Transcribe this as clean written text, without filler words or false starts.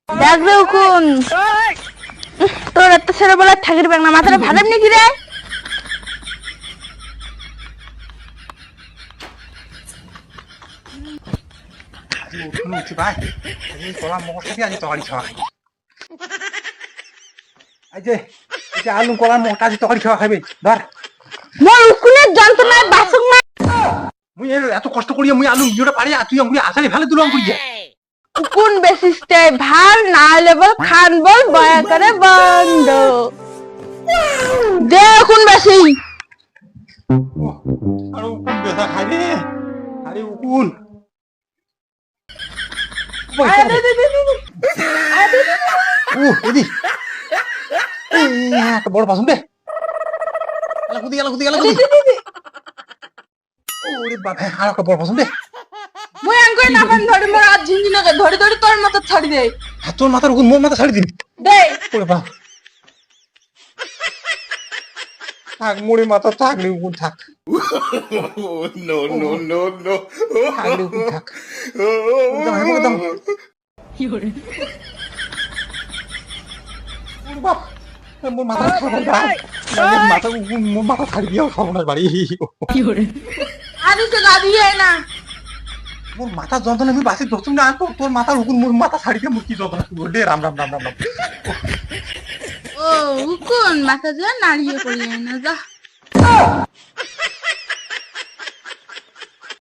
দেখ রে উকুন, তোর এত ছেলেবেলা থাকির ব্যাগ না মাথাটা ভাড়াম নাকি রে? আলু কলার মোটা আজি তরকারি খাওয়া খাবি ধর। মোর উকুনের যন্ত্রণায় বাসুক না। মুই এত কষ্ট করিয়া মুই আলু ইয়োটা পারি আর তুই আঙুলি আসারি ফেলে দিলাম করিয়া। উকুন বেসিসতে ভাল না হলে বল খান বল বয়া করে বন্ধ দে উকুন বেশি। আরে উকুন বেসা খাই রে, আরে উকুন এদি একটা বড় পাসুন দে কুদি গেল ওরে বাবা আর একটা বড় পাসুন দে। মুই আঙ্গুই না পান ধরে মোর আজ ঝিঙ্গি লগে ধরে ধরে তোর মাথা ছাড়ি দে তোর মাথার উকুন মোর মাথা ছাড়ি দিন দে। ওরে বাবা থাক মোরে মাথা থাক রে উকুন থাক। No, no, no, no. থাক রে উকুন থাক। একদম ওরে বাপ মোর মাথা খাবো না মাথা উকুন মোর মাথা ছাড়ি দিও খাবো না বাড়ি। আরে তো গাবি না মোর মাথা যন্ত্রণা আমি বাসি ধরতুম না তোর মাথার উকুন মোর মাথা ছাড়ি দিয়ে মোর কি যন্ত্রণা শুরু দে রাম রাম রাম রাম রাম। ও উকুন মাথা যা নাড়িয়ে পড়িয়ে না যা।